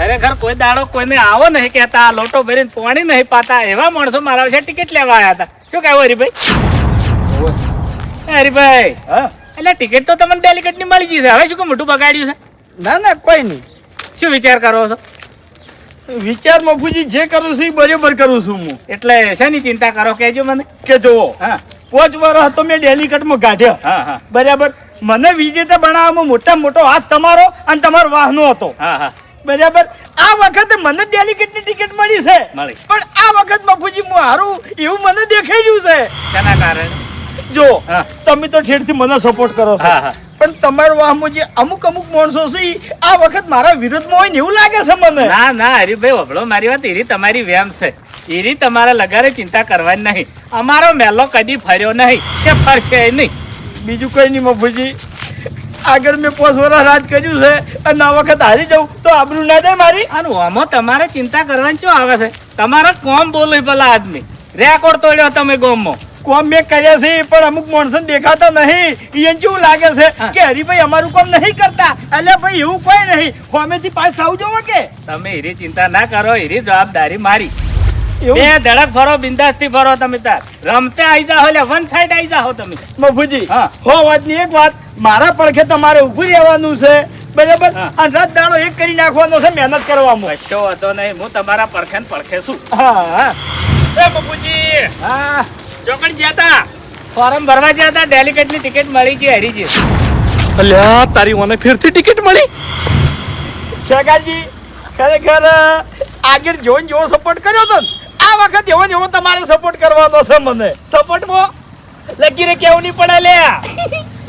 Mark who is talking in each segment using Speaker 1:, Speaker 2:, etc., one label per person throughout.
Speaker 1: ખરેખર કોઈ દાડો કોઈને આવો નહીં કહેતા, લોટો ભરીને પાણી નહીં પાતા એવા માણસો મારા વિશે ટિકિટ લેવા આવ્યા હતા. શું કહેવું હરીભાઈ? હરીભાઈ એટલે ટિકિટ તો તમને ડેલિકેટ ની મળી જશે, હવે શું મોટું બગાડ્યું છે?
Speaker 2: ના ના કોઈ નહીં.
Speaker 1: શું વિચાર કરો છો?
Speaker 2: વિચાર મફુજી જે કરું છું એ બરાબર કરું છું હું.
Speaker 1: એટલે શેની ચિંતા કરો કહેજો મને.
Speaker 2: કે જુઓ,
Speaker 1: હા
Speaker 2: 5 વર્ષ તો મેં ડેલિકેટમાં કાઢ્યા.
Speaker 1: હા હા
Speaker 2: બરાબર. મને વિજેતા બનાવવામાં મોટામાં મોટો હાથ તમારો અને તમારો વાહનો હતો.
Speaker 1: હા હા
Speaker 2: બરાબર. આ વખતે મને ડેલિકેટની ટિકિટ મળી છે,
Speaker 1: મળી.
Speaker 2: પણ આ વખત મફુજી હું હારું એવું મને દેખાઈ રહ્યું છે.
Speaker 1: શેના કારણે?
Speaker 2: જો
Speaker 1: હા.
Speaker 2: તમે તો ઠેરથી મને સપોર્ટ કરો છો,
Speaker 1: હા હા
Speaker 2: પણ તમારો વાહમાં જે અમુક માણસો છે ઈ આ વખત મારા વિરુદ્ધમાં હોય ને એવું લાગે છે મને.
Speaker 1: ના ના હરીભાઈ વભળો મારી વાત, એરી તમારી વ્યામ છે, એરી તમારા લગારે ચિંતા કરવાની નહીં. અમારો મેલો કદી ફર્યો નહીં કે ફરશે નહીં.
Speaker 2: બીજું કઈ નહીં મફુજી, આગળ મેં 5 વર્ષ રાજ કર્યું છે અને આ વખત હારી જાઉં તો આબરૂ ના જાય મારી.
Speaker 1: અને આમાં તમારે ચિંતા કરવાની શું આવે છે? તમારો કોમ બોલે ભલા આદમી, રેકોર્ડ તોડ્યો તમે ગોમમાં.
Speaker 2: કોમ મેં કર્યા છે પણ અમુક માણસો દેખાતા નહીં. એને કેવું લાગે છે કે હરીભાઈ અમારું કામ નહીં કરતા. એટલે ભાઈ એવું કોઈ નહીં, હોમેથી પાસ થવું જોવો કે.
Speaker 1: તમે એરી ચિંતા ના કરો, એરી જવાબદારી મારી.
Speaker 2: એવું
Speaker 1: બે ધડક ફરો, બિંદાસ થી ફરો તમે તાર. રમતે આવી જાઓ એટલે વન સાઈડ આવી જાઓ તમે.
Speaker 2: મફુજી
Speaker 1: હા.
Speaker 2: હો વાતની એક વાત, મારા પડખે તમારે ઊભું રહેવાનું છે. બરાબર.
Speaker 1: હા.
Speaker 2: અને રાત દાડો એક કરી નાખવાનો છે મહેનત કરવામાં.
Speaker 1: કશો હતો નહીં, હું તમારા પડખે ને પડખે છું.
Speaker 2: હા હા
Speaker 1: એ બાપુજી
Speaker 2: હા.
Speaker 1: ચોકડ ગયા તા, ફોર્મ ભરવા ગયા તા, ડેલિકેટ ની ટિકિટ મળી ગઈ હરીજી.
Speaker 3: અલ્યા તારી મને ફેરથી ટિકિટ મળી.
Speaker 2: ખેગાજી ખરેખર આગળ જોઈને જેવો સપોર્ટ કર્યો હતો ને, આ વખત એવો ને એવો તમારે સપોર્ટ કરવાનો છે મને.
Speaker 1: સપોર્ટમાં લગીરે કેવું નહીં પડે લે.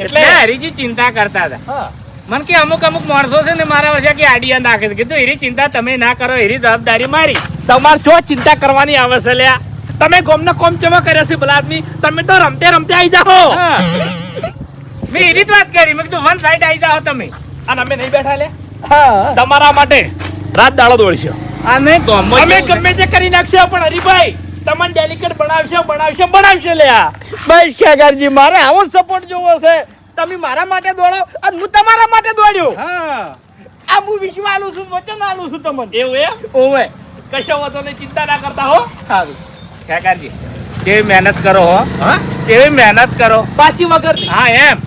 Speaker 1: એટલે હરીજી ચિંતા કરતા હતા.
Speaker 2: હા
Speaker 1: મને કે અમુક માણસો છે ને મારા વર્ષે કે આડિયા નાખે છે. કીધું એરી ચિંતા તમે ના કરો, એરી જવાબદારી મારી.
Speaker 3: તમારે જો ચિંતા કરવાની આવે છે લ્યા. તમે ગોમનો કોમ ચેવા કર્યા છે ભલા આદમી, તમે તો રમતે રમતે આવી જાઓ.
Speaker 1: હા. મેં એરી જ વાત કરી, મેં કીધું વન સાઈડ આવી જાઓ તમે.
Speaker 3: અને અમે નહીં બેઠા લે,
Speaker 2: હા
Speaker 3: તમારા માટે રાત દાડો દોડશો.
Speaker 1: અને ગોમમાં
Speaker 3: અમે
Speaker 1: કેવું છે?
Speaker 3: ગમે તે કરી નાખશે, પણ હરીભાઈ તમને ડેલિકેટ બનાવશે લ્યા.
Speaker 2: બસ ખેગાજી મારે આવો સપોર્ટ જોવો છે. તમે મારા માટે દોડો અને હું તમારા માટે દોડ્યો.
Speaker 1: હા
Speaker 2: આ હું વિશ્વ આલું છું, વચન આલું છું તમને.
Speaker 3: એવું એમ?
Speaker 2: ઓવે
Speaker 3: કશો વાંધો નહીં, ચિંતા ના કરતા હો.
Speaker 2: સારું.
Speaker 1: કાકાજી કેવી મહેનત કરો હો,
Speaker 3: હા
Speaker 1: કેવી મહેનત કરો.
Speaker 3: પાછી વગર
Speaker 1: હા એમ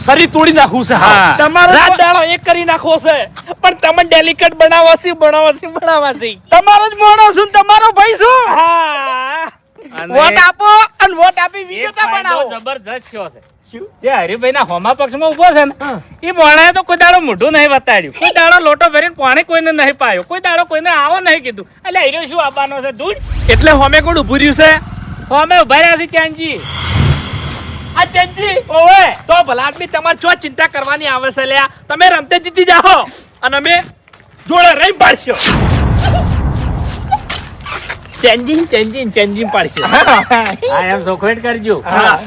Speaker 3: શરીર તોડી નાખવું છે.
Speaker 1: હા.
Speaker 2: તમારે
Speaker 3: રાત દાડો એક કરી નાખવો છે, પણ તમે ડેલિકેટ બનાવવાસી.
Speaker 2: તમારો જ મોણો છું ને તમારો ભાઈ છું.
Speaker 3: હા
Speaker 1: અને
Speaker 2: વોટ આપો અને વોટ આપી
Speaker 1: એક
Speaker 2: વિજેતા
Speaker 1: ફાયદો
Speaker 2: બનાવો.
Speaker 1: જબરજસ્ત થયો છે.
Speaker 2: શું?
Speaker 1: જે હરિભાઈ ના હોમા પક્ષમાં ઉભો છે ને, એ મોણાએ તો કોઈ દાડો મોઢું નહીં વતાડ્યું, કોઈ દાડો લોટો ભરીને પાણી કોઈને નહીં પાયો, કોઈ દાડો કોઈને આવો નહીં કીધું. એટલે હીરો શું આપવાનો છે ધૂળ?
Speaker 3: એટલે હોમે કોણ ઉભું રહ્યું છે?
Speaker 1: હોમે ઉભા રહ્યા છે ચાંદજી.
Speaker 3: આ ચેન્જી.
Speaker 2: ઓવે
Speaker 3: તો ભલા આદમી તમારે જો ચિંતા કરવાની આવે છે લ્યા. તમે રમતે જીતી જાઓ અને અમે જોડે રહી પાડશો. ચેન્જિંગ પાડશો.
Speaker 1: હા એમ સોખવેટ કરજો.
Speaker 3: હા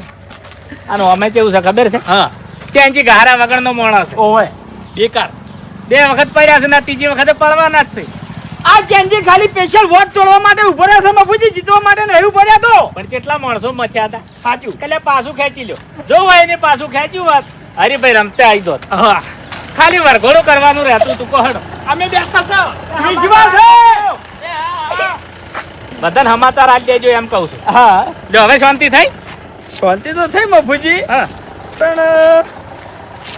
Speaker 1: અને હોમે કેવું છે ખબર છે?
Speaker 3: હા
Speaker 1: ચાંદજી ગહારા વગરનો માણસ છે.
Speaker 2: ઓવે
Speaker 3: બેકાર.
Speaker 1: 2 વખત પડ્યા છે ને ત્રીજી વખતે પડવાના જ છે.
Speaker 2: આ ચેન્જી ખાલી સ્પેશિયલ વોટ તોડવા માટે ઉભો રહ્યા છે મફુજી, જીતવા માટે નહીં ઉભો રહ્યા તો.
Speaker 1: પણ કેટલા માણસો મથ્યા હતા.
Speaker 2: સાચું.
Speaker 1: એટલે પાછું ખેંચી લ્યો. જો હોય ને પાછું ખેંચ્યું હોત, હરીભાઈ રમતે આવી દોત.
Speaker 3: હા
Speaker 1: ખાલી વરઘોડું કરવાનું રહેતું તું કહડો.
Speaker 3: અમે બેઠા છો.
Speaker 2: વિશ્વાસ છે.
Speaker 1: બધાને સમાચાર આપી દેજો એમ કહું છું.
Speaker 2: હા
Speaker 1: જો હવે શાંતિ થઈ.
Speaker 2: શાંતિ તો થઈ મફુજી,
Speaker 1: હા
Speaker 2: પણ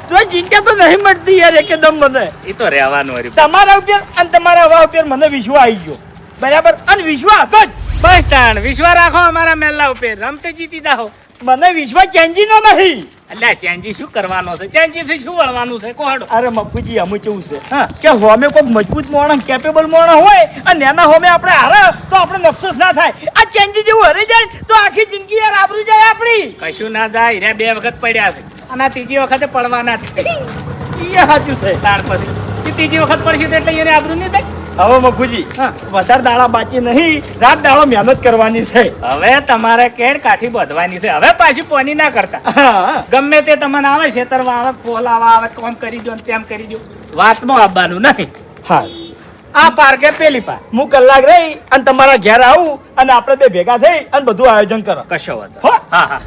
Speaker 2: તો ચિંતા તો નહીં મળતી યાર એકદમ મને.
Speaker 1: એ તો રહેવાનું હરી.
Speaker 2: તમારા ઉપર અને તમારા હવા ઉપર મને વિશ્વાસ આવી ગયો. બરાબર. અને વિશ્વાસ હતો જ.
Speaker 1: બસ તાણ વિશ્વાસ રાખો અમારા મેલા ઉપર, રમતે જીતી જાઓ.
Speaker 2: મને વિશ્વાસ ચેન્જી નો નહીં.
Speaker 1: એટલે ચેન્જી શું કરવાનો છે? ચેન્જી થી શું વળવાનું છે કોહડો?
Speaker 2: અરે મફુજી અમે કેવું છે
Speaker 1: હા
Speaker 2: કે હોમે કોઈ મજબૂત માણસ કેપેબલ માણસ હોય અને એના હોમે આપણે હારે તો આપણે અફસોસ ના થાય. આ ચેન્જી જેવું હરી જાય તો આખી જિંદગી યાર આબરૂ જાય આપણી.
Speaker 1: કશું ના જાય. રે 2 વખત પડ્યા છે અને આ ત્રીજી વખતે પડવાના જ છે.
Speaker 2: એ સાચું છે.
Speaker 1: તાણ પછી એ ત્રીજી વખત પડશે તો એટલે એને આબરૂ નહીં થાય.
Speaker 2: હવે મફુજી
Speaker 1: હા.
Speaker 2: વધારે દાડા બાકી નહીં, રાત દાડો મહેનત કરવાની છે.
Speaker 1: હવે તમારે કેડ કાઠી બધવાની છે. હવે પાછી પોની ના કરતા.
Speaker 2: હા
Speaker 1: ગમે તે તમને આવે છેતરવા આવે, ફોલાવા આવે, કોમ કરી દો ને તેમ કરી દો, વાતમાં આવવાનું નહીં.
Speaker 2: હા
Speaker 1: આ પાર કે પેલી પાર.
Speaker 2: હું કલાક રહી અને તમારા ઘેર આવું અને આપણે બે ભેગા થઈ અને બધું આયોજન કરો.
Speaker 1: કશો વાંધો.
Speaker 2: હો.
Speaker 1: હા હા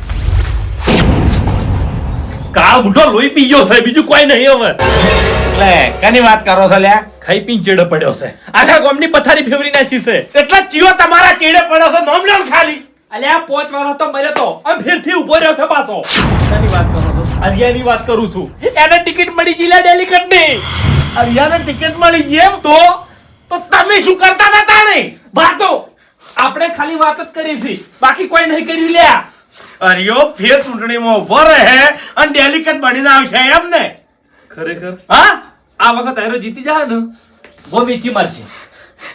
Speaker 3: કાળ મુઠો લોહી પી ગયો છે બીજું કોઈ નહીં હવે
Speaker 2: એટલે કની વાત કરો છો લ્યા?
Speaker 3: ખાઈ પીને ચેડો પડ્યો છે આખા ગામની પથારી ફેવરી નાખી છે
Speaker 2: એટલે ચીયો તમારા ચેડે પડ્યો છે નોમ લેવાનું ખાલી.
Speaker 3: અલ્યા પોચ વાળો તો મર્યો તો આમ ફેરથી ઉભો રહ્યો છે પાછો
Speaker 2: કની વાત કરો છો?
Speaker 3: અરિયાની વાત કરું છું એને ટિકિટ મળી ગઈ લે ડેલિકેટ ની
Speaker 2: અરિયાને ટિકિટ મળી ગઈ એમ?
Speaker 3: તો
Speaker 2: તો તમે શું કરતા હતા તાણે?
Speaker 3: વાતો આપણે ખાલી વાત જ કરી છે બાકી કોઈ નહીં કર્યું લ્યા
Speaker 2: અરિયો ફેર ચૂંટણીમાં ઉભો રહે અને ડેલિકેટ બનીને આવશે એમ ને?
Speaker 3: ખરેખર
Speaker 2: હા
Speaker 3: આ વખત આયરો જીતી જાય ને બહુ વેચી મારશે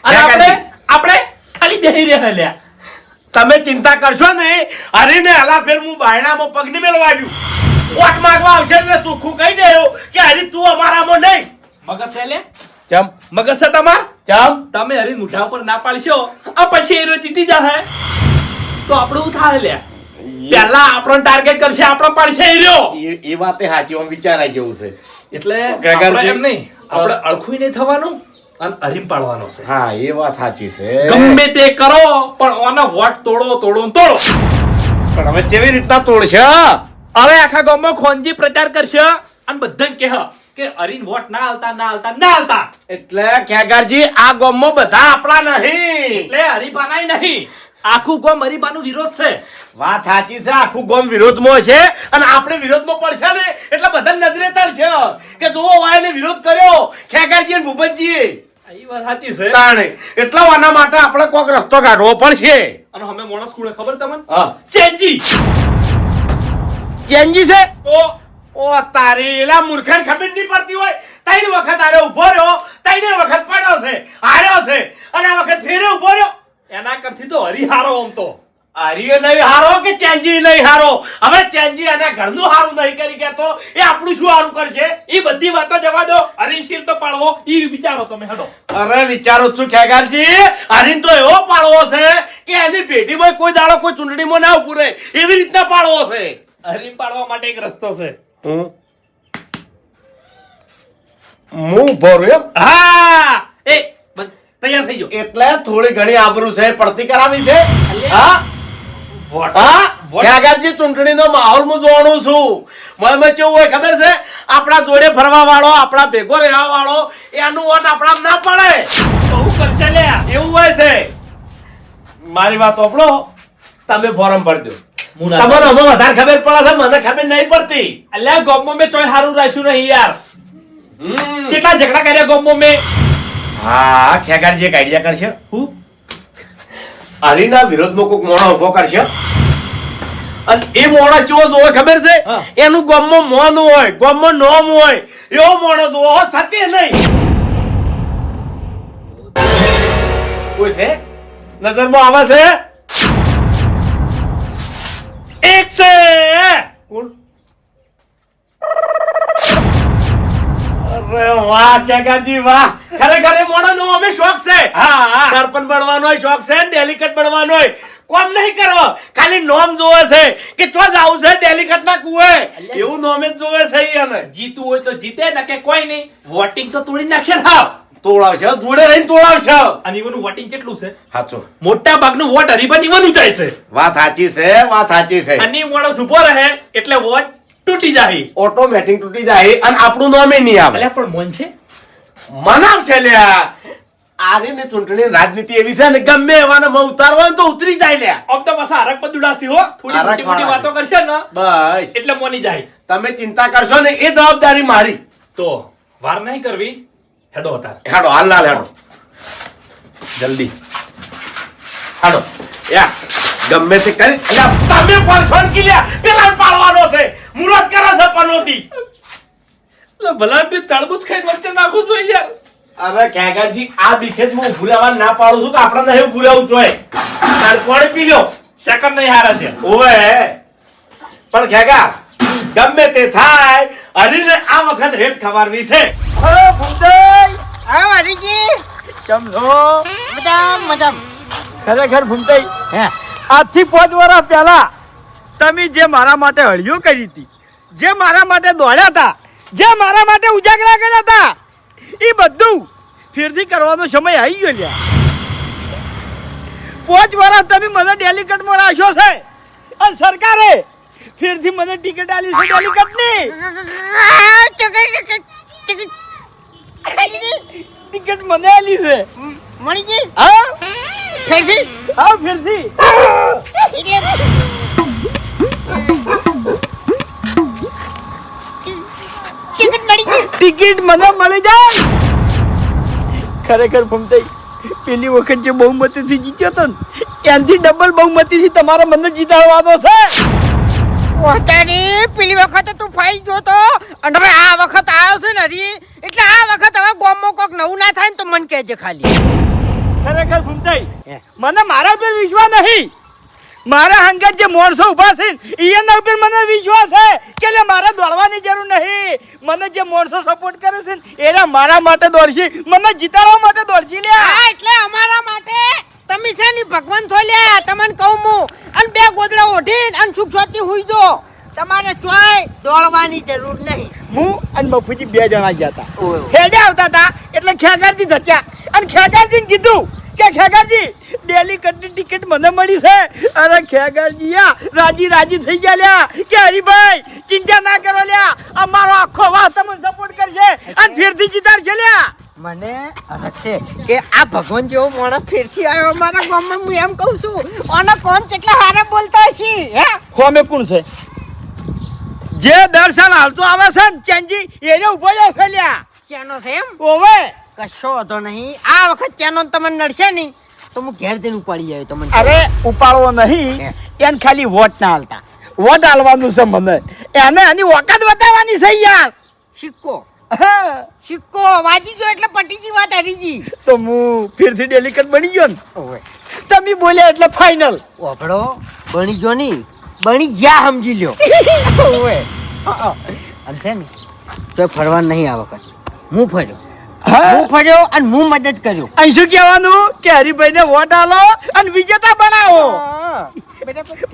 Speaker 3: અને
Speaker 2: ક્યાં
Speaker 3: આપણે
Speaker 2: કાઢી?
Speaker 3: આપણે ખાલી બેહી રહ્યા લ્યા
Speaker 2: તમે ચિંતા કરશો ને. હરીને હલા ફેર હું બાયણામાં પગની મેળવાડ્યું. વોટ માંગવા આવશે એટલે ચોખ્ખું કહી દેજો કે હરી તું અમારામાં નહીં.
Speaker 3: મગજ છે લે
Speaker 2: ચમ
Speaker 3: મગજ છે તમાર
Speaker 2: ચમ
Speaker 3: તમે હરી મુઠા ઉપર ના પાડશો આ પછી એરો જીતી જાય તો આપણું હું થાય લ્યા પહેલા આપણો ટાર્ગેટ કરશે આપણો પાડશે એરો
Speaker 2: એ વાતે સાચી આમ વિચારાય જેવું છે.
Speaker 3: એટલે
Speaker 2: કાકા
Speaker 3: આપણે
Speaker 2: જી.
Speaker 3: એમ નહીં આપણે અળખું નહીં થવાનું અને હરીમ પાડવાનો છે
Speaker 2: હા એ વાત સાચી છે.
Speaker 3: ગમે તે કરો પણ ઓનો વોટ તોડો ને તોડો
Speaker 2: પણ હવે કેવી રીતના તોડશે?
Speaker 3: હવે આખા ગામમાં ખોનજી પ્રચાર કરશે અને બધાને કહે કે હરીન વોટ ના હાલતા
Speaker 2: એટલે ખેગારજી આ ગામમાં બધા આપણા નહીં.
Speaker 3: એટલે હરીબાનાય નહીં આખું ગામ હરીબાનું વિરોધ છે
Speaker 2: વાત સાચી છે. આખું ગામ વિરોધમાં છે અને આપણે વિરોધમાં પડશે ને એટલે બધા નજરે તળશે કે જોવો વાયને વિરોધ કર્યો ખેગારજી અને ભૂપતજીએ.
Speaker 3: એ વાત સાચી છે
Speaker 2: તાણે એટલે આના માટે આપણે કોક રસ્તો કાઢવો પડશે.
Speaker 3: અને અમે મોણસ કુળે ખબર તમને
Speaker 2: હા
Speaker 3: ચેન્જી
Speaker 2: ચેન્જી છે.
Speaker 3: તો
Speaker 2: ઓ તારી એલા મૂર્ખાને ખબર નહીં પડતી હોય. ત્રણ વખત આરે ઉભો રહ્યો, ત્રણે વખત પડ્યો છે, હાર્યો છે અને આ વખત ફેરે ઉભો રહ્યો.
Speaker 3: એના કરતી તો હરી હારો આમ તો
Speaker 2: હારીએ નહીં હારો કે ચેન્જી નહીં હારો? હવે ચેન્જી આના ઘરનું હારું નહીં કરી કેતો એ આપણું શું હારું કરશે?
Speaker 3: એ બધી વાતો જવા દો હરી શીર તો પાડવો ઈ વિચારો તમે હેડો
Speaker 2: અરે વિચારો છું ખેગારજી, હરીને તો એવો પાડવો છે કે એની પેઢીમાં કોઈ દાડો કોઈ ચૂંટણીમાં ના ઉભું રહે એવી રીતના પાડવો છે.
Speaker 3: હરી પાડવા માટે એક રસ્તો છે
Speaker 2: હું ઉભો રહ્યો એમ?
Speaker 3: હા એ બસ તૈયાર થઈ ગયો
Speaker 2: એટલે થોડી ઘણી આબરૂ છે પડતી કરાવી છે.
Speaker 3: અલ્યા.
Speaker 2: હા
Speaker 3: વોટ
Speaker 2: હા
Speaker 3: વોટ
Speaker 2: ખેગારજી ચૂંટણીનો માહોલ હું જોવાનું છું. મને કેવું હોય ખબર છે? આપણા જોડે ફરવા વાળો, આપણા ભેગો રહેવા વાળો એનું વોટ આપણા ના પડે
Speaker 3: બહુ કરશે લ્યા
Speaker 2: એવું હોય છે. મારી વાત ઓપડો, તમે ફોરમ ભરજો.
Speaker 3: હું ના
Speaker 2: તમને હવે વધારે ખબર પડે છે, મને ખબર નહીં પડતી.
Speaker 3: અલ્યા ગામમાં મેં ચોય હારું રાખ્યું નહીં યાર
Speaker 2: હમ.
Speaker 3: કેટલા ઝઘડા કર્યા ગામમાં મેં
Speaker 2: હા ખેગારજી એક આઈડિયા કરશે.
Speaker 3: હું
Speaker 2: હરીના વિરોધમાં કોઈક મોણો ઉભો કરશે અને એ મોણો કેવો જોવે ખબર છે?
Speaker 3: હા.
Speaker 2: એનું ગામમાં મોન હોય, ગામમાં નોમ હોય એવો મોણો જોવો, સત્ય નહીં. કોઈ છે નજરમાં આવે છે?
Speaker 3: એક છે
Speaker 2: કોણ? અરે વાહ ખેગારજી વાહ, ખરેખર એ મોણોનો અમે શોખ છે.
Speaker 3: હા
Speaker 2: સરપંચ બનવાનો શોખ છે, ડેલિકેટ બનવાનો કોમ નહીં કરવા, ખાલી નોમ જોવે છે કે ચો જાવું છે ડેલિકેટ ના કુએ એવું નોમ જ જોવે છે. એને
Speaker 3: જીતું હોય તો જીતે ન કે કોઈ નહીં વોટિંગ તો તોડી નાખશે ને હાવ
Speaker 2: તોડાવશે, જોડે રહીને તોડાવશે.
Speaker 3: અને ઈવનનું વોટિંગ કેટલું છે
Speaker 2: સાચું,
Speaker 3: મોટા ભાગનું વોટ હરીબાન ઈવનનું જાય છે
Speaker 2: વાત સાચી છે, વાત સાચી છે.
Speaker 3: અને ઈ માણસ ઉભો રહે એટલે વોટ તૂટી જાય
Speaker 2: ઓટોમેટિક તૂટી જાય અને આપણું નામે નહીં આવે.
Speaker 3: અલ્યા પણ મોન છે
Speaker 2: મનાવશે લ્યા. આરી ને ચૂંટણી રાજનીતિ એવી છે ને ગમે એવાને માં ઉતારવા હોય ને તો ઉતરી જાય લ્યા.
Speaker 3: આમ તો પાછા હરક પર દુડાસી હો થોડી
Speaker 2: હરક
Speaker 3: મોટી મોટી
Speaker 2: વાળા
Speaker 3: વાતો કરશે ને
Speaker 2: બસ
Speaker 3: એટલે મોની જાય
Speaker 2: તમે ચિંતા કરશો ને એ જવાબદારી મારી.
Speaker 3: તો વાર નહીં કરવી હેડો હતા
Speaker 2: હેડો હાલ ના હેડો
Speaker 3: જલ્દી
Speaker 2: હેડો યા ગમે તે કરી યા, તમે પણ છોડકી લ્યા પેલા પાડવાનો છે મુરત કરે છે પનોતી.
Speaker 3: એટલે ભલા બી તળબૂચ ખાઈને વચ્ચે નાખું છું યાર
Speaker 2: અરે ખેગાજી આ બીખેજ માં ઉભું રહેવા ના પાડું છું કે આપણે નહીં ઉભું રહેવું જોઈએ. તાર પાણી પી લ્યો.
Speaker 3: સેકન્ડ નહીં હારા છે
Speaker 2: ઓવે પણ ખેગા ગમે તે થાય હરીને આ વખત રેત ખવારવી છે.
Speaker 4: હા વાડીજી
Speaker 2: સમજો
Speaker 4: મજા
Speaker 2: ખરેખર ભૂમતાઈ આજથી 5 વર્ષ પહેલા તમે જે મારા માટે હળિયો કરી હતી, જે મારા માટે દોડ્યા હતા, જે મારા માટે ઉજાગરા કર્યા હતા એ બધું ફેરથી કરવાનો સમય આવી ગયો લ્યા. 5 વર્ષ તમે મને ડેલિકેટમાં રાખ્યો છે અને સરકારે ફેરથી મને ટિકિટ આલી છે ડેલિકેટની. ટિકિટ મને આલી છે.
Speaker 4: મળી ગઈ
Speaker 2: હા
Speaker 4: ફેરથી
Speaker 2: હા ફેરથી.
Speaker 4: ટિકિટ મળી ગઈ.
Speaker 2: ટિકિટ મને મળી જાય. ખરેખર ભમતાઈ પેલી વખત જે બહુમતીથી જીત્યો હતો ને એનાથી ડબલ બહુમતીથી તમારે મને જીતાડવાનો છે.
Speaker 4: ઓતારી પેલી વખતે તું ફાઈ ગયો તો અને હવે આ વખત આવ્યો છે ને હરી એટલે આ વખત હવે ગામમાં કોક નવું ના થાય ને તો મને કહેજે ખાલી.
Speaker 2: ખરેખર ભમતાઈ મને મારા ઉપર વિશ્વાસ નહીં. મારા હંગત જે માણસો ઊભા છે એના ઉપર મને વિશ્વાસ છે કે લે મારે દોડવાની જરૂર નહીં. મને જે માણસો સપોર્ટ કરે છે એના મારા માટે દોડશે, મને જીતાડવા માટે દોડશે લે.
Speaker 4: હા એટલે અમારા માટે તમે છે ને ભગવાન થોલ્યા તમને કહું હું અને બે ગોદડા ઓઢીને અને સુખ શાંતિ હુઈ દો. તમારે ચોય દોડવાની જરૂર નહીં.
Speaker 2: હું અને મફુજી 2 જણા ગયા હતા.
Speaker 4: ઓય.
Speaker 2: હેડે આવતા હતા એટલે ખેગારજી ધચ્યા અને ખેગારજીને કીધું કે ખેગારજી ડેલિકેટની ટિકિટ મને મળી છે. અરે ખેગારજી રાજી રાજી થઈ ગયા લ્યા કે હરીભાઈ ચિંતા ના કરો લ્યા અમારો આખો વાહ તમને સપોર્ટ કરશે અને ફેરથી જીતાડશે લ્યા.
Speaker 4: મને અલગ છે કે આ ભગવાન જેવો માણસ ફેરથી આવ્યો અમારા ગામમાં. હું એમ કહું છું ઓનો કોમ કેટલા હારા બોલતા હશે હે.
Speaker 2: હોમે કોણ છે જે દર સાલ હાલતો આવે છે ને ચેન્જી એને ઉભો રહ્યો છે લ્યા.
Speaker 4: ચાનો છે એમ
Speaker 2: ઓવે
Speaker 4: કશો વાંધો નહીં. આ વખત ચાનો તમને નડશે નહીં તો હું ઘેર જઈને ઉપાડી આવ્યો તમને.
Speaker 2: અરે ઉપાડવો નહીં એને ખાલી વોટ ના હાલતા. વોટ હાલવાનું છે મને એને આની ઓકાત બતાવવાની છે યાર.
Speaker 4: સિક્કો
Speaker 2: હા,
Speaker 4: સિક્કો વાજી ગયો એટલે પટીજી વાત હરીજી.
Speaker 2: તો હું ફેરથી ડેલિકેટ બની ગયો ને
Speaker 4: ઓવે
Speaker 2: તમે બોલ્યા એટલે ફાઇનલ.
Speaker 4: ઓભળો બની જો નહીં બની જ્યાં સમજી લ્યો. ઓવે અને છે ને તો ફરવાનું નહીં આ વખત. હું ફર્યો અને હું મદદ કર્યો.
Speaker 2: અહીં શું કહેવાનું કે હરિભાઈને વોટ આલો અને વિજેતા બનાવો.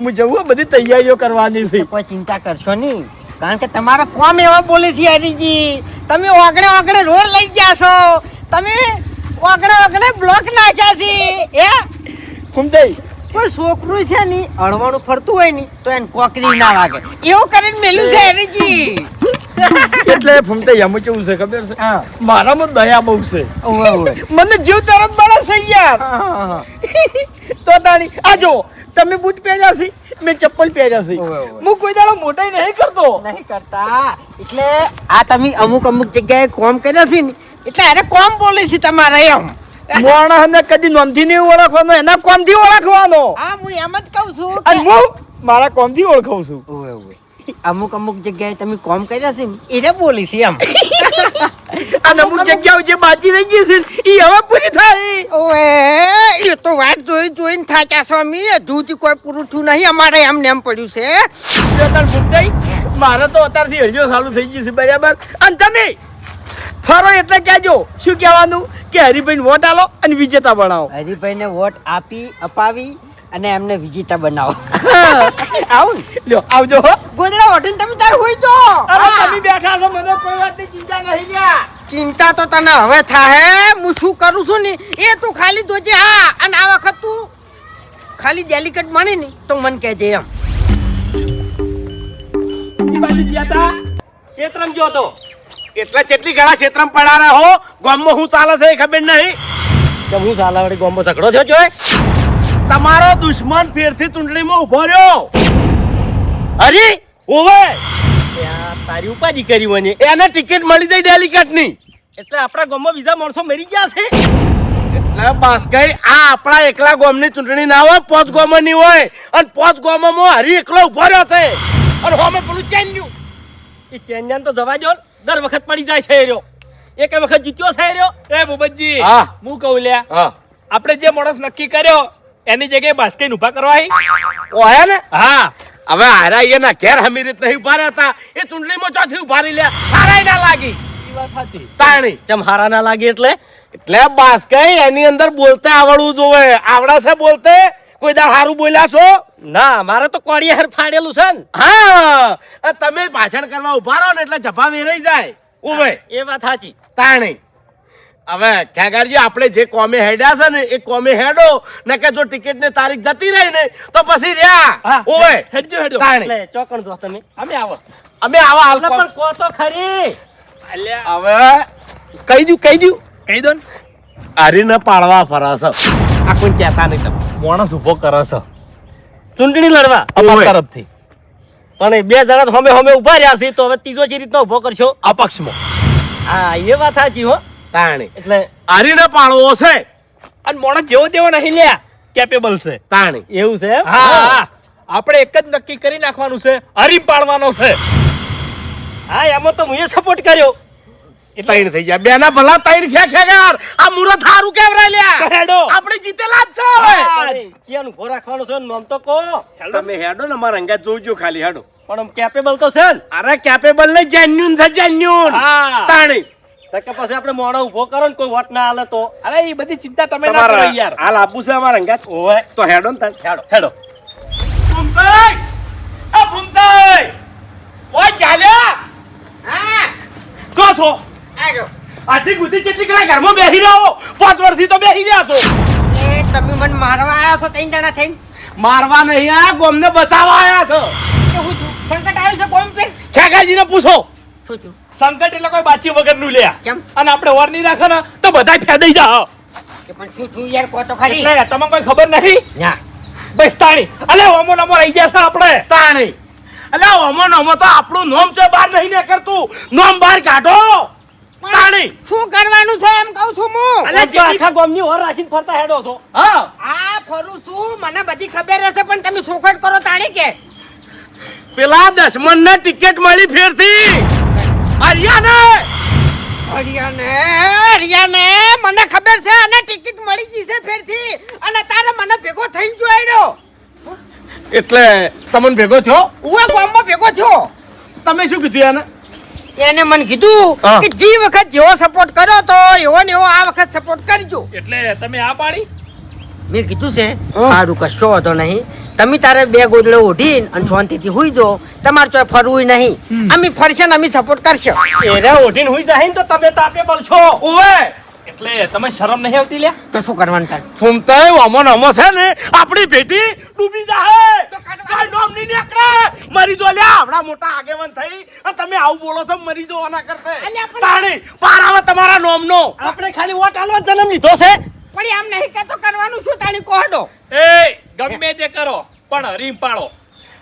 Speaker 2: હું જવું બધી તૈયારીઓ કરવાની છે.
Speaker 4: કોઈ ચિંતા કરશો નહીં કારણ કે તમારા કોમ એવા બોલે છે હરીજી. તમે ઓગણે ઓગણે રોડ લઈ ગયા છો, તમે ઓગણે ઓગણે બ્લોક નાખ્યા છે. હે
Speaker 2: ફૂમતાઈ
Speaker 4: કોઈ છોકરું છે ને અડવાનું ફરતું હોય ને તો એને કોકરી ના વાગે એવું કરીને મેલું છે હરીજી.
Speaker 2: એટલે ફૂમતાઈ એમ કેવું છે ખબર છે
Speaker 4: હા.
Speaker 2: મારામાં દયા બહુ છે.
Speaker 4: ઓવે ઓવે
Speaker 2: મને જીવ તરત બળે છે યાર. તો તાણી આ જો તમે બૂટ પહેર્યા છે મેં ચપ્પલ પહેર્યા છે.
Speaker 4: ઓવે, ઓવે.
Speaker 2: હું કોઈ દાડો મોટાઈ નહીં કરતો.
Speaker 4: નહીં કરતા એટલે આ તમે અમુક અમુક જગ્યાએ કોમ કર્યા છે ને એટલે અરે કોમ બોલે છે તમારે એમ.
Speaker 2: માણસને કદી નોમથી નહીં ઓળખવાનો એના કોમથી ઓળખવાનો.
Speaker 4: હા હું એમ જ કહું છું
Speaker 2: અને
Speaker 4: કે
Speaker 2: હું મારા કોમથી ઓળખું છું.
Speaker 4: ઓવે ઓવે અમુક અમુક જગ્યાએ તમે કોમ કર્યા છે ને એને બોલી છે એમ.
Speaker 2: અને અમુક જગ્યાઓ જે બાકી રહી ગઈ છે એ હવે પૂરી થાય.
Speaker 4: ઓએ એ તો વાત જોઈને થાક્યા છો અમે. હજુથી કોઈ પૂરું થયું નહીં અમારે એમને એમ પડ્યું છે.
Speaker 2: અત્યારે ફૂમતાઈ મારે તો અત્યારથી હળીઓ ચાલુ થઈ ગઈ છે બરાબર. અને તમે ફરો એટલે કહેજો શું કહેવાનું કે હરિભાઈને વોટ આલો અને વિજેતા બનાવો.
Speaker 4: હરિભાઈને વોટ અપાવી અને એમને વિજેતા બનાવો. આવું ને
Speaker 2: લ્યો આવજો હો.
Speaker 4: ગોદડા ઓઢીને તમે તાર હોઈ જો.
Speaker 2: હવે તમે બેઠા છો મને કોઈ વાતની ચિંતા નહીં લ્યા.
Speaker 4: ચિંતા તો તને હવે થાહે. હું શું કરું છું ને એ તું ખાલી જોજે. હા અને આ વખત તું ખાલી ડેલિકેટ બની ને તો મને કહેજે એમ.
Speaker 3: ઈ બાજુ ગયા તા ક્ષેત્રમ ગયો તો
Speaker 5: એટલે કેટલી ઘણા ક્ષેત્રમાં પડારા હો ગામમાં હું ચાલે છે એ ખબર નહીં.
Speaker 3: કે હું સાલાવડી ગોમો ઝઘડો થયો જોય
Speaker 5: તમારો દુશ્મન ફેરથી ચૂંટણીમાં ઉભો રહ્યો.
Speaker 3: હરી
Speaker 5: ઓવે
Speaker 3: તારી ઉપાધિ કરી મને
Speaker 5: એને ટિકિટ મળી ગઈ ડેલિકેટની.
Speaker 3: એટલે આપણા ગામમાં બીજા માણસો મરી ગયા છે.
Speaker 5: એટલે બસ ગઈ આ આપણા એકલા ગામની ચૂંટણી ના હોય, 5 ગામની હોય અને 5 ગામમાં હરી એકલો ઉભો રહ્યો છે અને હોમે પેલું ચેન્યું.
Speaker 3: એ ચેન્જન તો જવા દો ને. દર વખત પડી જાય છે એ રહ્યો. એક વખત જીત્યો છે એ રહ્યો.
Speaker 1: એ ભૂપતજી
Speaker 5: હા.
Speaker 1: હું કહું લ્યા
Speaker 5: હા
Speaker 1: આપણે જે માણસ નક્કી કર્યો એની જગ્યાએ બાસ્કેટ ઉભા કરવા આવી.
Speaker 5: ઓહે ને
Speaker 1: હા
Speaker 5: હવે હારા એના ઘેર હમી રીત નહીં ઉભા રહેતા. એ ચૂંટણીમાં ચોથી ઉભા રહી લે હારાય ના લાગી
Speaker 1: એ વાત સાચી.
Speaker 5: તાણી.
Speaker 3: ચમ હારા ના લાગે એટલે
Speaker 5: એટલે બસ કઈ એની અંદર બોલતે આવડવું જોવે. આવડે છે બોલતે? કોઈ દાળ હારું બોલ્યા છો?
Speaker 3: ના મારે તો કોડિયા હાર ફાડેલું છે ને.
Speaker 5: હા તમે ભાષણ કરવા ઉભા રહો ને એટલે જભા વેરાઈ જાય. ઉભે
Speaker 3: એ વાત સાચી.
Speaker 5: તાણી હવે ખેગારજી આપણે જે કોમે હેડ્યા છે ને એ કોમે હેડો ને કે જો ટિકિટ ની તારીખ જતી રહી ને તો પછી રહ્યા ઓય
Speaker 3: હેડજો હેડજો
Speaker 5: તાણે.
Speaker 3: એટલે ચોકણ જો તમે
Speaker 1: અમે આવો
Speaker 5: અમે આવા હાલ
Speaker 3: એટલે પણ કો તો ખરી
Speaker 1: અલ્યા
Speaker 5: હવે કહી દઉં
Speaker 1: કહી દો ને
Speaker 5: હરીને પાડવા ફરસ આ કોઈ કહેતા નહીં તમે
Speaker 1: માણસ ઉભો કરે છે
Speaker 3: ચૂંટણી લડવા
Speaker 5: ઓવે.
Speaker 3: અપક્ષ તરફથી પણ એ બે જણા તો હમે હમે ઉભા રહ્યા છે તો હવે ત્રીજો જે રીતનો ઉભો કરશો
Speaker 5: અપક્ષમાં
Speaker 3: હા એ વાત સાચી હો
Speaker 5: તાણે
Speaker 3: એટલે
Speaker 5: હરીને પાડવો છે
Speaker 1: અને માણસ જેવો તેવો નહીં લ્યા કેપેબલ છે
Speaker 5: તાણે
Speaker 3: એવું છે એમ?
Speaker 1: હા આપણે એક જ નક્કી કરી નાખવાનું છે હરીમ પાડવાનો છે
Speaker 3: હા એમાં તો હું સપોર્ટ કર્યો
Speaker 5: તૈણ થઈ ગયા બેના ભલા તૈણ છે ખેગાર આ મુરત હારું કેવરાય લ્યા
Speaker 1: હેડો.
Speaker 5: આપણે જીતેલા જ છે હવે
Speaker 3: અરે, ક્યાંનું ઉભો રાખવાનો છે નામ તો કહો
Speaker 5: તમે હેડો ને મારા અંગાત જોજો ખાલી હેડો
Speaker 3: પણ આમ કેપેબલ તો છે ને
Speaker 5: અરે કેપેબલ ને જેન્યુન છે જેન્યુન
Speaker 1: હા.
Speaker 5: તાણી
Speaker 3: તો કે પછી આપણે મોણો ઉભો કરો ને કોઈ વોટ ના હાલે તો
Speaker 1: અરે એ બધી ચિંતા તમે ના કરો
Speaker 5: તમારા
Speaker 1: યાર
Speaker 5: હાલ આપું છે અમારા અંગાત
Speaker 3: ઓવે
Speaker 5: તો હેડો ને તાણ
Speaker 3: હેડો હેડો
Speaker 5: ભૂમતાઈ આ ભૂમતાઈ ઓય ચાલ્યા
Speaker 4: હા
Speaker 5: કો છો
Speaker 4: આજો
Speaker 5: આજી ગુદી કેટલી કલા ઘરમાં બેહી રહ્યો 5 વર્ષથી તો બેહી રહ્યા છો
Speaker 4: એ તમે મને મારવા આવ્યા છો ત્રણ જણા થઈને
Speaker 5: મારવા નહીં આ ગોમને બચાવવા આયા છો
Speaker 4: કે હું છું સંકટ આવ્યું છે કોમ પર
Speaker 5: ખેગાજીને પૂછો
Speaker 4: શું છું
Speaker 1: સંકટ એટલે કોઈ બાચી વગર નું લ્યા
Speaker 4: કેમ?
Speaker 1: અને આપણે ઓર નહીં રાખો ને તો બધા ફેદાઈ જા
Speaker 4: કે પણ શું છું યાર કહો તો ખરી
Speaker 1: એટલે તમને કોઈ ખબર નહીં
Speaker 4: ના
Speaker 1: બસ તાણી અલે ઓમો નમો રહી ગયા છે આપણે
Speaker 5: તાણી અલ્યા ઓમો નમો તો આપણું નોમ છે બહાર નહીં ને કરતું નોમ બહાર કાઢો તાણી
Speaker 4: શું કરવાનું છે એમ કહું છું હું
Speaker 1: અલે
Speaker 3: આ તો આખા ગામની ઓર રાખીને ફરતા હેડો છો
Speaker 1: હા
Speaker 4: આ ફરું છું મને બધી ખબર હશે પણ તમે ચોખટ કરો તાણી કે
Speaker 5: પેલા દશમન ને ટિકિટ મળી ફેરથી હરિયાને
Speaker 4: હરિયાને મને ખબર છે અને ટિકિટ મળી ગઈ છે ફેરથી અને તારે મને ભેગો થઈ જોયો
Speaker 5: એટલે તમને ભેગો થયો
Speaker 4: હું ગામમાં ભેગો થયો
Speaker 5: તમે શું કીધું એને
Speaker 4: એને મને કીધું
Speaker 5: હા.
Speaker 4: કે જે વખત જેવો સપોર્ટ કર્યો તો એવો ને એવો આ વખત સપોર્ટ કરજો
Speaker 1: એટલે તમે આ પાડી
Speaker 4: મેં કીધું છે સારું કશો વાંધો નહીં તમે તારે બે ગોદડો ઉઠીને અને શાંતિથી હુઈ દો તમારે ચોય ફરવું નહીં અમે ફરશે ને અમે સપોર્ટ કરશે
Speaker 3: એને ઓઢીને હુઈ જાય ને તો તમે તાપેબલ છો
Speaker 5: ઓવે
Speaker 1: એટલે તમે શરમ નહીં આવતી લ્યા
Speaker 4: તો શું કરવાનું તારે
Speaker 5: ફૂમતાઈ ઓમો નમો છે ને આપણી ભેટી ડૂબી જાહે કાઈ નોમ નહીં નીકળે મરી જો લ્યા આવડા મોટા આગેવાન થઈ અને તમે આવું બોલો છો મરી જો આના કરતે
Speaker 4: અલ્યા પણ-
Speaker 5: તાણી પાર આવે તમારા નોમનો
Speaker 3: આપણે ખાલી વોટ આલવા જન્મ લીધો છે
Speaker 4: પણ એમ નહીં કહેતો કરવાનું શું તાણી કોહડો
Speaker 1: એ ગમે તે કરો પણ હરીમ પાડો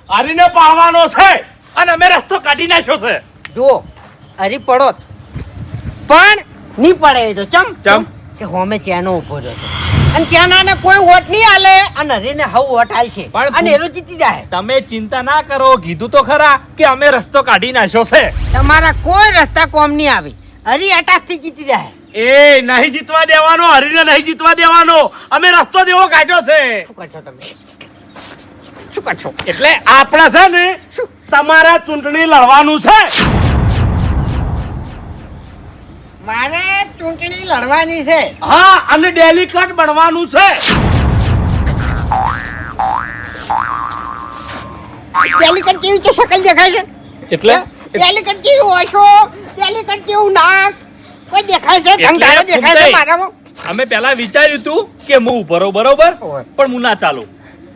Speaker 5: હરીને પાડવાનો છે
Speaker 1: અને અમે રસ્તો કાઢી નાખ્યો છે
Speaker 4: જુઓ હરી પડો પણ નહીં પડે એ તો
Speaker 5: ચમ?
Speaker 4: કે હોમે ચેનો ઉભો રહ્યો છે અને ચેનાને કોઈ વોટ નહીં આલે અને હરીને હવ વોટ આલશે
Speaker 1: પણ
Speaker 4: અને એનો જીતી જાય
Speaker 1: તમે ચિંતા ના કરો કીધું તો ખરા કે અમે રસ્તો કાઢી નાખ્યો છે
Speaker 4: તમારા કોઈ રસ્તા કોમ નહીં આવી હરી અટાસથી જીતી જાય
Speaker 5: એ નહીં જીતવા દેવાનો હરીને નહીં જીતવા દેવાનો અમે રસ્તો દેવો કાઢ્યો છે
Speaker 4: શું કરશો તમે શું કરશો
Speaker 1: એટલે
Speaker 5: આપણે છે ને તમારે ચૂંટણી લડવાનું છે
Speaker 4: મારે ચૂંટણી લડવાની છે
Speaker 5: હા અને ડેલિકેટ બનવાનું છે
Speaker 4: ડેલિકેટ જેવી તો શકલ દેખાય છે
Speaker 1: એટલે
Speaker 4: ડેલિકેટ જેવું હશો ડેલિકેટ જેવું નાક કોઈ દેખાય છે
Speaker 1: એટલે
Speaker 4: ઢંગારો દેખાય છે
Speaker 1: ફૂમતાઈ.
Speaker 4: મારામાં
Speaker 1: અમે પેલા વિચાર્યું તું કે હું ઉભરો બરોબર
Speaker 4: ઓય.
Speaker 1: પણ હું ના ચાલુ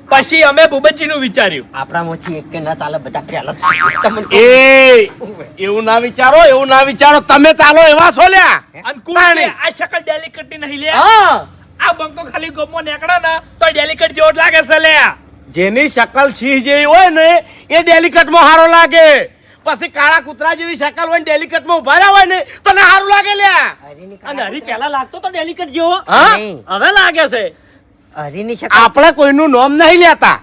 Speaker 1: પછી અમે ભૂપતજી નું વિચાર્યું
Speaker 4: આપણામાંથી એક કે ના ચાલે બધા પહેલા જ છે. તમને કહું.
Speaker 5: એ એવું ના વિચારો એવું ના વિચારો તમે ચાલો એવા છો લ્યા
Speaker 1: અને કુલ
Speaker 5: તાણી.
Speaker 1: આ શકલ ડેલિકેટ ની નહીં લે
Speaker 5: હા
Speaker 1: આ બંકો ખાલી ગોમો નીકળે ને તો ડેલિકેટ જેવો જ લાગે છે લે
Speaker 5: જેની શકલ સિંહ જેવી હોય ને એ ડેલિકેટ માં સારો લાગે પછી કાળા કૂતરા જેવી શકલ હોય ને ડેલિકેટ માં ઉભા રહ્યા હોય ને તો ના સારું લાગે લ્યા
Speaker 4: હરીની
Speaker 3: અને હરી પહેલા લાગતો તો ડેલિકેટ જેવો
Speaker 5: હા
Speaker 4: નહીં.
Speaker 3: હવે લાગે છે
Speaker 4: હરીની શકલ
Speaker 5: આપણે કોઈનું નામ નહીં લેતા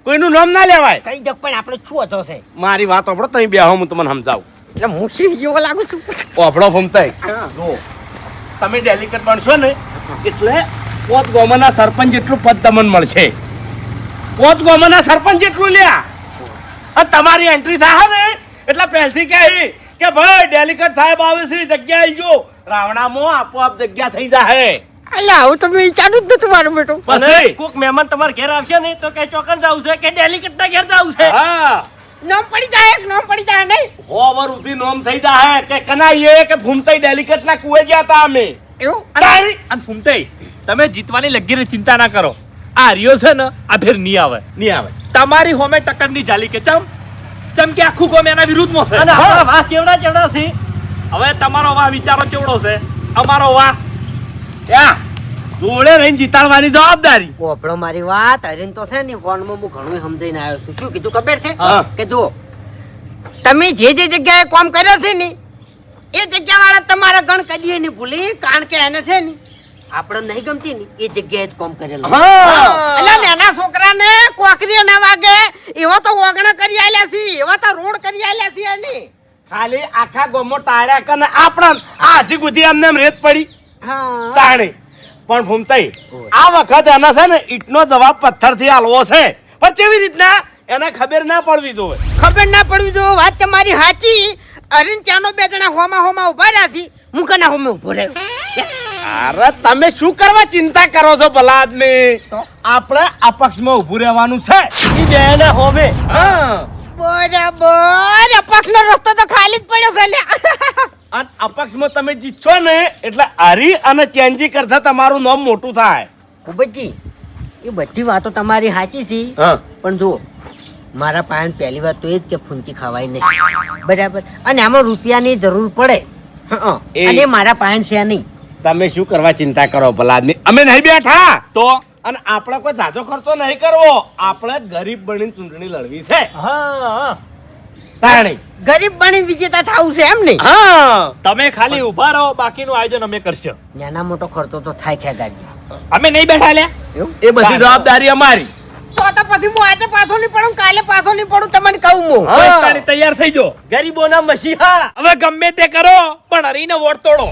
Speaker 5: કોઈનું નામ ના લેવાય
Speaker 4: કઈ દક પણ આપણે છું હતો છે
Speaker 5: મારી વાત આપણો તઈ બેહો હું તમને સમજાવું
Speaker 4: એટલે હું સિંહ જેવો લાગુ છું
Speaker 5: ઓફળો ફમતાઈ જો તમે ડેલિકેટ બનશો ને એટલે પોત ગોમાના સરપંચ જેટલું પદ તમને મળશે પોત ગોમાના સરપંચ જેટલું લ્યા અને તમારી એન્ટ્રી થાય ને એટલે પહેલથી કહે કે ભાઈ ડેલિકેટ સાહેબ આવે છે જગ્યા આવી ગયો રાવણામાં આપોઆપ જગ્યા થઈ જાય
Speaker 4: એટલે આવું તો મેં વિચાર્યું જ નતું મારું બેટું
Speaker 5: પછી
Speaker 3: કોક મહેમાન તમારા ઘેર આવશે ને તો કઈ ચોકન જવું છે કે ડેલિકેટ ના ઘેર જવું છે
Speaker 1: હા
Speaker 4: નામ પડી જાય એક નામ પડી જાય નહીં
Speaker 5: હોવર ઉધી નોમ થઈ જાય કે કનાઈએ કે ભૂમતાઈ ડેલિકેટ ના કુએ ગયા હતા અમે
Speaker 4: એવું
Speaker 3: અને ફૂમતાઈ તમે જીતવાની લગીને ચિંતા ના કરો. આ હરિયો છે ને આ ફેર નહીં આવે.
Speaker 5: નહીં આવે.
Speaker 3: તમારી હોમે ટક્કરની જાલી કે ચમ કે આખું ગોમ એના વિરુદ્ધમાં છે.
Speaker 2: અને આપણા વાસ કેવડા ચેવડા છે.
Speaker 3: હવે તમારો વાહ વિચારો કેવડો છે, અમારો વાહ
Speaker 5: ત્યાં જોડે રહીને જીતાડવાની જવાબદારી.
Speaker 4: ઓપડો મારી વાત હરીન તો છે ને ફોનમાં હું ઘણું સમજીને આવ્યો છું. શું કીધું ખબર છે
Speaker 5: હા.
Speaker 4: કે જો તમે જે જગ્યાએ કામ કર્યા છે ને એ જગ્યા વાળા તમારા ગણ કદીએ નહીં ભૂલી, કારણ કે એને છે ને આપણે નહીં ગમતી ને એ જગ્યાએ જ કામ કરેલું. એટલે નાના છોકરાને કોકરીએ ના વાગે એવા તો ઓગણા કરી આલ્યા છે, એવા તો રોડ કરી આલ્યા છે એની.
Speaker 5: ખાલી આખા ગોમો ટાળ્યા કને આપણા આ હજી સુધી એમને એમ રેત પડી
Speaker 4: હા
Speaker 5: તાણી. પણ ફૂમતાઈ આ વખત એના છે ને ઈટનો જવાબ પથ્થરથી આલવો છે, પણ કેવી રીતના એને ખબર ના પડવી જોઈએ.
Speaker 4: ખબર ના પડવી જો વાત તમારી સાચી. અરીન ચાનો બે જણા હોમાં ઉભા રહ્યા છે, હું કના હોમે ઉભો રહ્યો.
Speaker 5: અરે તમે શું કરવા ચિંતા કરો છો ભલા આદમી? આપણે અપક્ષમાં ઊભું રહેવાનું છે.
Speaker 2: ઈ બેને હોમે
Speaker 5: હા.
Speaker 4: બરાબર અપક્ષનો રસ્તો તો ખાલી જ પડ્યો છે લ્યા.
Speaker 5: અને અપક્ષમાં તમે જીતશો ને એટલે હરી અને ચેન્જી કરતા તમારું નામ મોટું થાય.
Speaker 4: કુબજી એ બધી વાતો તમારી સાચી છે,
Speaker 5: હા.
Speaker 4: પણ જુઓ મારા પાસે પહેલી વાત તો એ જ કે ફૂંચી ખવાય નહીં, બરાબર. અને આમાં રૂપિયાની જરૂર પડે, હં,
Speaker 5: એ-
Speaker 4: અને મારા પાસે છે નહીં.
Speaker 5: તમે શું કરવા ચિંતા કરો ભલા આદમી? અમે નહીં બેઠા.
Speaker 3: તો
Speaker 5: અને આપણે કોઈ ઝાઝો ખર્ચો નહીં કરવો. આપણે ગરીબ બનીને ચૂંટણી લડવી છે.
Speaker 2: હા
Speaker 5: તાણી.
Speaker 4: ગરીબ બની વિજેતા થવું છે એમ ને.
Speaker 5: હા.
Speaker 3: તમે ખાલી ઊભા રહો, બાકીનું આયોજન અમે કરશું.
Speaker 4: નાના મોટો ખર્ચો તો થાય ખેગાજી.
Speaker 3: અમે નહીં બેઠા લ્યા.
Speaker 5: એ બધી જવાબદારી અમારી.
Speaker 4: તો પછી હું આજે પાછો નહીં પડું, કાલે પાછો નહીં પડું, તમને કહું હું.
Speaker 3: પૈસાની તૈયાર થઈ જો.
Speaker 2: ગરીબોના મસીહા.
Speaker 3: હવે ગમે તે કરો પણ હરીને વોટ તોડો.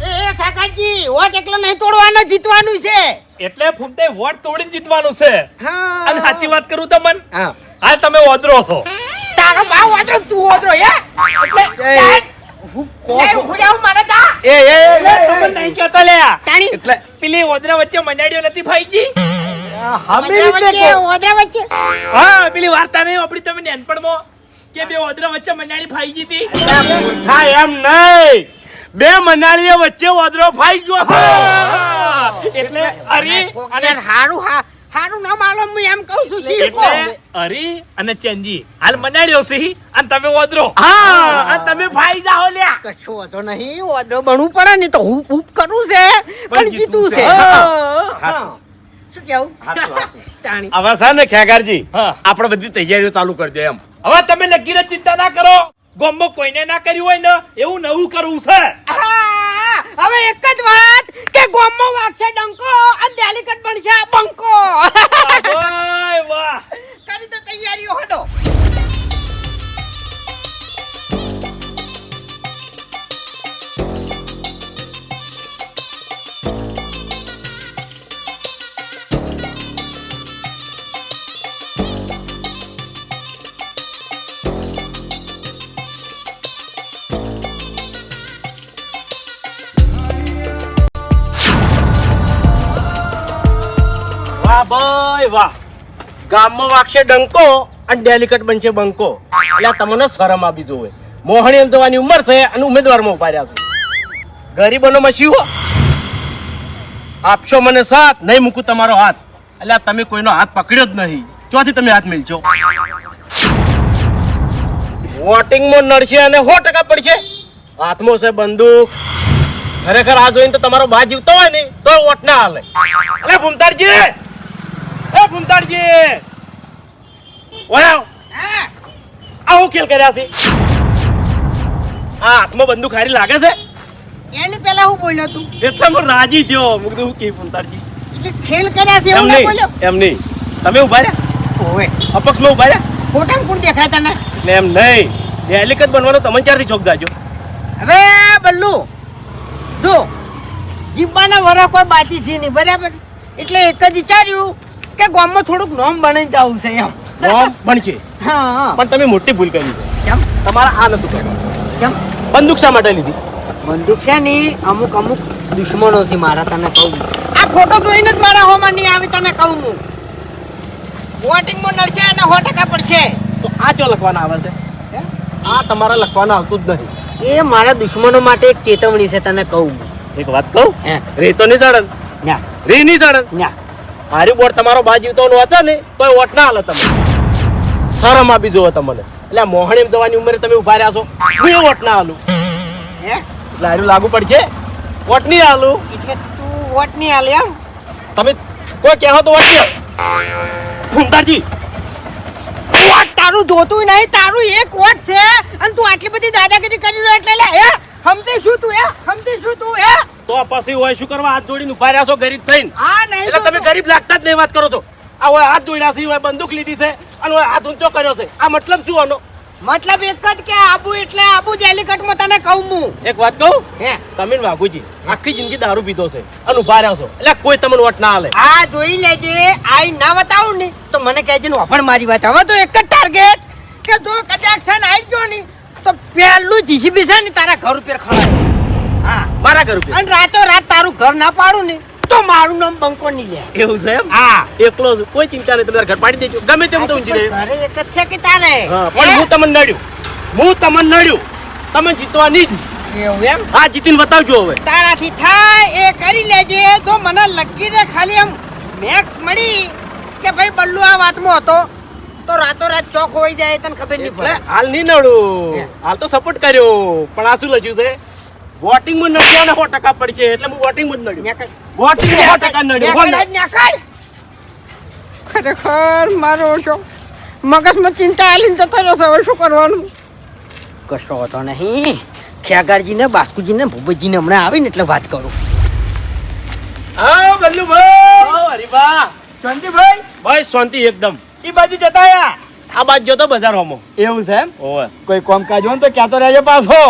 Speaker 4: એ કાકાજી વોટ એકલો નહીં તોડવાનો, જીતવાનું છે.
Speaker 3: એટલે ફૂમતે વોટ તોડીને જીતવાનું છે.
Speaker 4: હા.
Speaker 3: અને સાચી વાત કરું તમને,
Speaker 5: હા.
Speaker 3: હાલ તમે ઓદરો છો.
Speaker 4: તારો ભાવ વાંચો, તું ઓતરો હે.
Speaker 3: તમને નહીં કહેતા લ્યા.
Speaker 4: તાણી
Speaker 5: એટલે
Speaker 3: પેલી ઓદરા વચ્ચે મંડાડીઓ નથી ફાઈજી.
Speaker 4: ઓદરા વચ્ચે
Speaker 3: હા, પેલી વાર્તા નહીં આપણી તમે નાનપણમાં કે બે ઓદરા વચ્ચે મંડાડી ફાઈજી હતી.
Speaker 5: હા એમ નહીં, બે મનાળીએ વચ્ચે ઓદરો ફાઈ ગયો.
Speaker 3: એટલે હરી અને
Speaker 4: હારું નામ આલો, હું એમ કહું છું. શીખો.
Speaker 3: એટલે હરી અને ચેન્જી હાલ મંડાડ્યો છે અને તમે ઓદરો.
Speaker 5: હા. અને તમે ફાઈ જાઓ લ્યા.
Speaker 4: કશો વાંધો નહીં, ઓદરો બનવું પડે ને તો હું ઉપ કરું છે, પણ જીતું છે.
Speaker 5: હા.
Speaker 4: શું કેવું?
Speaker 5: હાચું, હાચું.
Speaker 4: તાણી
Speaker 5: હવે છે ને ખેગારજી,
Speaker 3: હા.
Speaker 5: આપણે બધી તૈયારીઓ ચાલુ કરી દે એમ.
Speaker 3: હવે તમે લગીને ચિંતા ના કરો. ગોમો કોઈને ના કર્યું હોય ને એવું નવું કરવું છે.
Speaker 4: હા, હવે એક જ વાત કે ગોમમાં વાગશે ડંકો અને ડેલિકેટ બનશે બંકો.
Speaker 3: વાહ, વાહ.
Speaker 4: કરી તો તૈયારીઓ હડો.
Speaker 5: વાહ ભાઈ વાહ. ગામમાં વાગશે ડંકો અને ડેલિકેટ બનશે બંકો. એટલે તમને શરમ આપી જોવે. મોહણી એમ જવાની ઉંમર છે અને ઉમેદવારમાં ઉભા રહ્યા છે. ગરીબોનો મસીહો આપશો મને સાથ, નહીં મૂકું તમારો હાથ. એટલે તમે કોઈનો હાથ પકડ્યો જ નહીં. ચોથી તમે હાથ મિલજો. વોટિંગમાં નડશે અને 100% પડશે. હાથમાં છે બંદૂક. ખરેખર આ જોઈને તો તમારો બા જીવતો હોય ને તો વોટ ના હાલે. અલે ભૂમતાડજી, એ ભૂમતાડજી, ઓય આવું ખેલ કર્યા છે. આ હાથમાં બંદૂક હારી લાગે છે
Speaker 4: એની પહેલા હું બોલ્યો તું?
Speaker 5: એટલે હું રાજી થયો. હું કીધું કે ભૂમતાડજી
Speaker 4: એટલે ખેલ કર્યા છે
Speaker 5: એમ
Speaker 4: એવું ના
Speaker 5: નહીં,
Speaker 4: બોલ્યો?
Speaker 5: એમ નહીં. તમે ઉભા રહ્યા
Speaker 4: ઓવે
Speaker 5: અપક્ષમાં ઉભા રહ્યા
Speaker 4: ખોટામાં ખોટ દેખાય તને.
Speaker 5: એટલે એમ નહીં. ડેલિકેટ બનવાનો તમે ક્યારથી ચોક જાજો?
Speaker 4: હવે બલ્લુ જો જીવવાના વરા કોઈ બાકી છે નહીં, બરાબર. એટલે એક જ વિચાર્યું કે ગામમાં થોડુંક નોમ બની જવું છે એમ.
Speaker 5: નોમ બનશે,
Speaker 4: હા હા.
Speaker 5: પણ તમે મોટી ભૂલ કરી છે.
Speaker 4: કેમ
Speaker 5: તમારે આ નતું કરવાનું.
Speaker 4: કેમ?
Speaker 5: બંદૂક શા માટે લીધી?
Speaker 4: બંદૂક છે ને અમુક અમુક દુશ્મનો છે મારા, તને કહું. આ ફોટો જોઈને જ મારા હોમાં નહીં આવી, તને કહું હું. વોટિંગમાં નડશે અને 100% પડશે.
Speaker 5: તો આ ચો લખવાના આવે છે? આ તમારા લખવાના આવતું જ નહીં.
Speaker 4: એ મારા દુશ્મનો માટે એક ચેતવણી છે, તને કહું હું.
Speaker 5: એક વાત કહું
Speaker 4: હે.
Speaker 5: રે તો નહીં ચડન
Speaker 4: ના
Speaker 5: રે નહીં ચડન
Speaker 4: ના
Speaker 5: હારી બોર્ડ તમારો બા જીવતો હતો ને તોય વોટ ના હાલે તમે શરમ આપી જોવો તમને એટલે મોહણી જવાની ઉંમરે તમે ઉભા રહ્યા છો હું એ વોટ ના હાલું
Speaker 4: હે
Speaker 5: એટલે હારું લાગુ પડશે વોટ નહીં હાલું
Speaker 4: એટલે તું વોટ નહીં આલે એમ
Speaker 5: તમે કોઈ કહેવો તો વોટ નહીં ફૂમતાજી
Speaker 4: વોટ તારું જોતું નહીં તારું એક વોટ છે અને તું આટલી બધી દાદાગીરી કરી રહ્યો એટલે લે હે સમજે શું તું હે સમજે શું તું હે
Speaker 5: તો પછી હોય શું કરવા હાથ જોડીને ઉભા રહ્યા છો ગરીબ થઈને
Speaker 4: આ નહીં
Speaker 5: એટલે તમે ગરીબ લાગતા જ નહીં વાત કરો છો આ હોય હાથ જોડ્યા છે હોય બંદૂક લીધી છે અને હોય હાથ ઊંચો કર્યો છે આ મતલબ શું આનો
Speaker 4: મતલબ એક જ કે આબુ એટલે આબુ જેલિકટમાં તને કહું હું
Speaker 5: એક વાત કહું
Speaker 4: હે
Speaker 5: તમે ને વાઘુજી આખી જિંદગી દારૂ પીધો છે અને ઉભા રહ્યો છો એટલે કોઈ તમને વોટ ના હાલે
Speaker 4: આ જોઈ લેજે આઈ ના બતાવું ને તો મને કહેજે ને ઓફર મારી વાત હવે તો એક જ ટાર્ગેટ કે જો કદાચ છે ને આવી ગયો ને તો પહેલું જીસીબી છે ને તારા ઘર ઉપર ખડાય હા
Speaker 5: મારા ઘર ઉપર
Speaker 4: અને રાતો રાત તારું ઘર ના પાડું ને તો મારું નામ બંકો નહીં લે
Speaker 5: એવું છે એમ
Speaker 4: હા
Speaker 5: એકલો છું કોઈ ચિંતા નહીં તમારે ઘર પાડી દેજો ગમે તેમ તો ઊંચી દે
Speaker 4: ઘરે એક જ છે કે તારે
Speaker 5: હા પણ હું તમને નડ્યું તમે જીતવા નહીં જ.
Speaker 4: એવું એમ
Speaker 5: હા જીતીને બતાવજો હવે
Speaker 4: તારાથી થાય એ કરી લેજે તો મને લગી રે ખાલી એમ મેક મળી કે ભાઈ બલ્લુ આ વાતમાં હતો તો રાતોરાત ચોક હોઈ જાય તને ખબર નહીં
Speaker 5: એટલે
Speaker 4: પડે
Speaker 5: હાલ નહીં નડું હાલ તો સપોર્ટ કર્યો પણ આ શું લખ્યું છે વોટિંગમાં નડ્યા ને 100% પડશે એટલે હું વોટિંગમાં જ નડ્યું
Speaker 4: નેકળ.
Speaker 5: વોટિંગમાં 100% નડ્યું કોણ
Speaker 4: નેકળ જ નેકળ. ખરેખર મારો છો મગજમાં ચિંતા આલીને જતો રહ્યો છે હવે શું કરવાનું કશો હતો નહીં ખ્યાગારજીને બાસ્કુજીને ભૂપતજીને હમણાં આવીને એટલે વાત કરું
Speaker 2: હા બલ્લુભાઈ
Speaker 5: ઓ હરીબા
Speaker 2: શાંતિભાઈ
Speaker 5: ભાઈ શાંતિ એકદમ
Speaker 2: એ બાજુ જતા આયા
Speaker 5: આ બાજુ જો તો બજારમાં
Speaker 2: એવું છે એમ
Speaker 5: ઓય
Speaker 2: કોઈ કામકાજ હોય ને તો ક્યાં તો રહેજો પાછો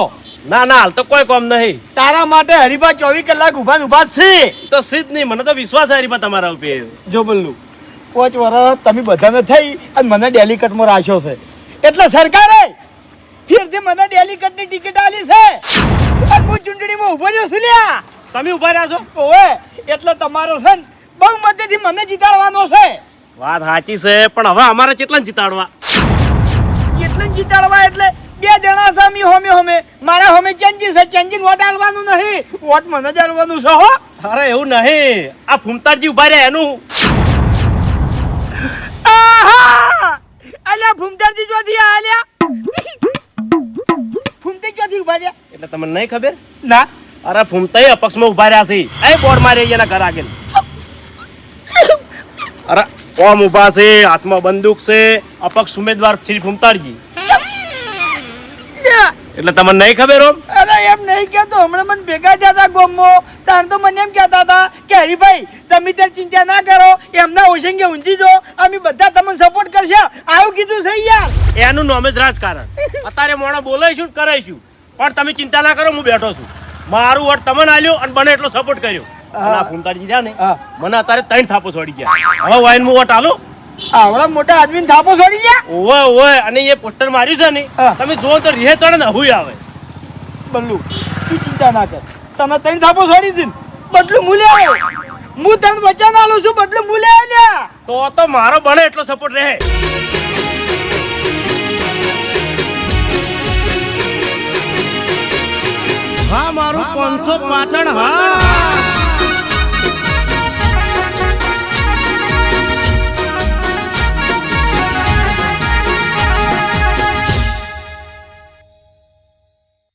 Speaker 5: ના ના હાલ તો કોઈ કામ નહીં
Speaker 2: તારા માટે હરીબા 24 કલાક ઉભા ને ઉભા જ છે
Speaker 5: તો સીધ નહીં મને તો વિશ્વાસ છે હરીબા તમારા ઉપર
Speaker 2: જો બલ્લુ 5 વર્ષ તમે બધાને થઈ અને મને ડેલિકટમાં રાખ્યો છે એટલે સરકારે ફેરથી મને ડેલિકટની ટિકિટ આલી છે અને હું ચૂંટણીમાં ઉભો રહ્યો છું લ્યા
Speaker 5: તમે ઉભા રહ્યા છો
Speaker 2: ઓએ એટલે તમારો છે ને બહુ મતેથી મને જીતાડવાનો છે
Speaker 5: વાત સાચી છે પણ હવે અમારે કેટલા જીતાડવા
Speaker 2: કેટલા જીતાડવા એટલે 2 જણા છે મી હોમે મારા હોમે ચેન્જી છે ચેન્જી વોટ આલવાનું નહીં વોટ મને જ આલવાનું છે હો
Speaker 5: અરે એવું નહીં આ ફૂમતાજી ઉભા રહ્યા એનું
Speaker 2: આહા અલ્યા ભૂમતાજી જોથી આલ્યા ભૂમતી ક્યાંથી ઉભા રહ્યા
Speaker 5: એટલે તમને નહીં ખબર
Speaker 2: ના
Speaker 5: અરે ફૂમતાઈ અપક્ષમાં ઉભા રહ્યા છે એ બોર્ડ મારે એના ઘર આગળ અરે ઓમ ઉભા છે હાથમાં બંદૂક છે અપક્ષ ઉમેદવાર શ્રી ફૂમતાજી એટલે તમને નહીં ખબર ઓમ
Speaker 2: અરે એમ નહીં કહેતો હમણાં મને ભેગા થયા હતા ગોમમાં તાર તો મને એમ કહેતા હતા કે હરીભાઈ તમે ત્યાં ચિંતા ના કરો એમના ઓશંગે ઊંચી જો અમે બધા તમને સપોર્ટ કરશે આવું કીધું છે યાર
Speaker 5: એનું નામ જ રાજકારણ અત્યારે મોણો બોલાઈશું ને કરાઈશું પણ તમે ચિંતા ના કરો હું બેઠો છું મારું વોટ તમને આલ્યો અને બને એટલો સપોર્ટ કર્યો અને આ ફૂમતાજી રહ્યા ને
Speaker 2: હા.
Speaker 5: મને અત્યારે 3 થાપો છોડી ગયા હવે વાઈન હું વોટ આલું
Speaker 2: આવડા મોટા આદમીને થાપો છોડી ગયા
Speaker 5: ઓવે ઓવે અને એ પોસ્ટર માર્યું છે ને
Speaker 2: હા.
Speaker 5: તમે જુઓ તો રીહે ચડે ને હુંય આવે
Speaker 2: બલ્લુ તું ચિંતા ના કર તને 3 થાપો છોડી દીધું બદલું મૂલે આવ્યો હું તને વચન આલું છું બદલું મૂલે આવ્યા
Speaker 5: તો મારો બને એટલો સપોર્ટ રહે હા મારું 500 પાટણ હા